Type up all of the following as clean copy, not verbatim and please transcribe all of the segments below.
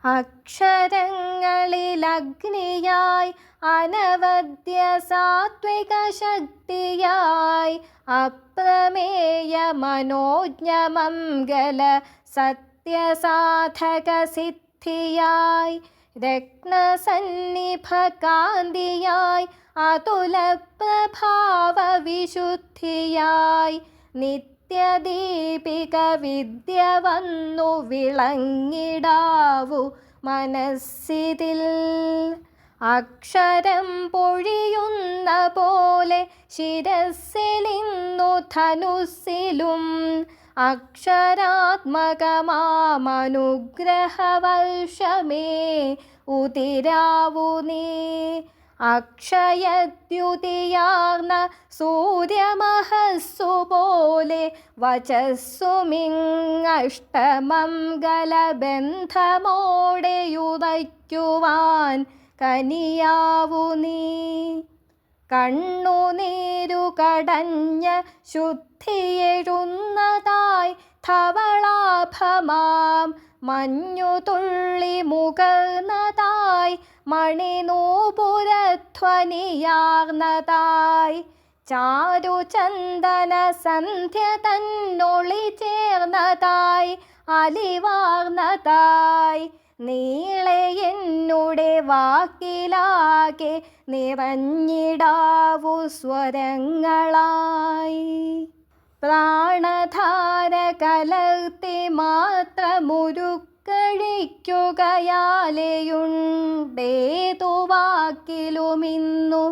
അക്ഷരങ്ങളിലഗ്നിയായി അനവദ്യ സാത്വിക ശക്തിയായി അപ്രമേയ മനോജ്ഞമംഗല സത്യസാധക സിദ്ധിയായി രത്നസന്നിഭ കാന്തിയായി അതുല പ്രഭാവ വിശുദ്ധിയായി നിത്യദീപിക വിദ്യ വന്നു വിളങ്ങിടാവു മനസ്സിതിൽ. അക്ഷരം പൊഴിയുന്ന പോലെ ശിരസ്സിലിന്നു ധനുസ്സിലും അക്ഷരാത്മകമാമനുഗ്രഹവർഷമേ ഉതിരാവു നീ. അക്ഷയദ്യുതിയാർന്ന സൂര്യമഹസ്സു പോലെ വചസ്സുമിങ്ങഷ്ടമംഗലബന്ധമോടെയുറയ്ക്കുവാൻ കനിയാവു നീ. കണ്ണുനീരു കടഞ്ഞ ശുദ്ധിയെഴുന്നതായി ധവളാഭമാം മഞ്ഞുതുള്ളി മുകർന്നതായി മണിനൂപുരധ്വനിയാർന്നതായി ചാരുചന്ദന സന്ധ്യ തന്നൊളി ചേർന്നതായി അലിവാർന്നതായി നീളെ എന്നുടെ വാക്കിലാകെ നിറഞ്ഞിടാവു സ്വരങ്ങളായി. പ്രാണധാര കലർത്തി മാത്രമുരുക്കഴിക്കുകയാലെയുണ്ടേതു വാക്കിലുമിന്നു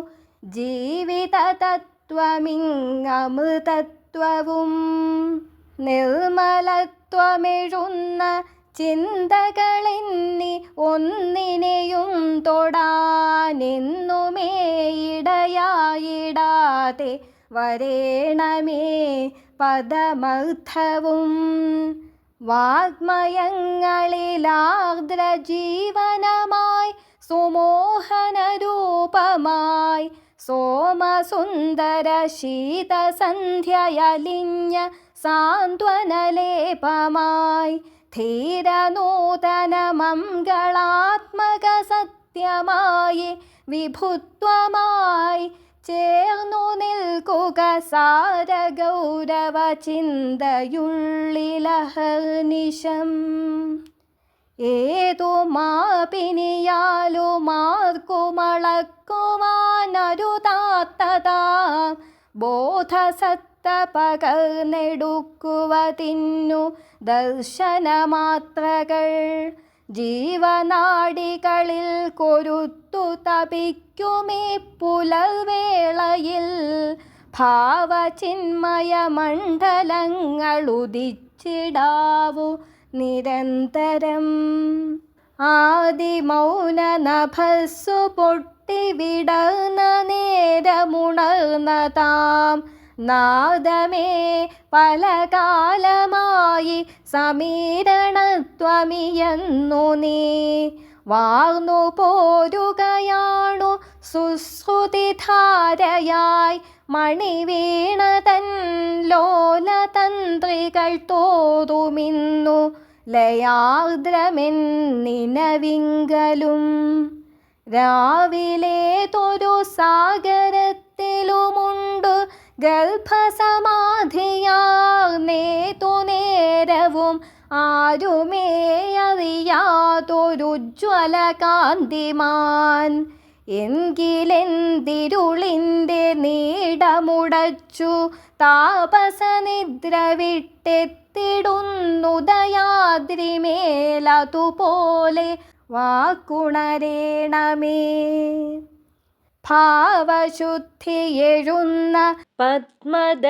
ജീവിത തത്വമിങ്ങമൃതത്വവും. നിർമ്മലത്വമെഴുന്ന ചിന്തകളെന്നി ഒന്നിനെയും തൊടാനെന്നുമേ ഇടയായിടാതെ വരേണമേ പദമർത്ഥവും. വാഗ്മയങ്ങളിലാർദ്ര ജീവനമായി സുമോഹനരൂപമായി സോമസുന്ദര ശീതസന്ധ്യയലിഞ്ഞ സാന്ത്വനലേപമായി ധീരനൂതന മംഗളാത്മക സത്യമായി വിഭുത്വമായി ചേർന്നു നിൽക്കുക സാരഗൗരവ ചിന്തയുള്ളിലഹർനിശം. ഏതു മാപിനിയാലുമാർക്കുമളക്കുവാനരുതാത്തതാ ബോധസത്ത പകർന്നെടുക്കുവതിന്നു ദർശനമാത്രകൾ. ജീവനാഡികളിൽ കൊരുത്തു തപിക്കുമീ പുലർവേളയിൽ ഭാവചിന്മയ മണ്ഡലങ്ങളുദിച്ചിടാവു നിരന്തരം. ആദിമൗന നഭസ്സു പൊട്ടി വിടർന്ന നേരമുണർന്നതാം നാദമേ പല കാലമായി സമീരണത്വമിയെന്നു നീ വാർന്നു പോരുകയാണു സുശ്രുതിധാരയായി മണിവീണതൻ ലോലതന്ത്രികൾ തോറുമിന്നു ലയാർദ്രമെന്നിനവിങ്കലും. രാവിലേതൊരു സാഗരത്തിലുമുണ്ടു ഗർഭസമാധിയാർന്നേതു നേരവും ആരുമേ അറിയാതൊരുജ്വല കാന്തിമാൻ. എങ്കിലെന്തിരുളിൻ്റെ നീടമുടച്ചു താപസനിദ്ര വിട്ടെത്തിടുന്നുദയാദ്രിമേലതുപോലെ വാക്കുണരേണമേ. ഭാവശുദ്ധിയെഴുന്ന പത്മദലങ്ങളായി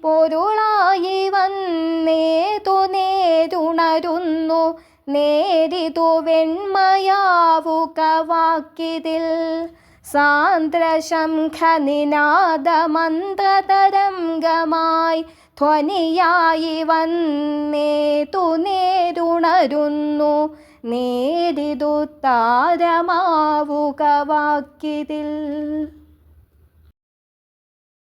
പൊരുളായി വന്നേതു നേരുണരുന്നു നേരിതു വെണ്മയാവുക വാക്കിതിൽ. സാന്ദ്രശംഖനിനാദമന്ത്രതരംഗമായി ധ്വനിയായി വന്നേതു നേരുണരുന്നു നേരിതു താരമാവുക വാക്കിതിൽ.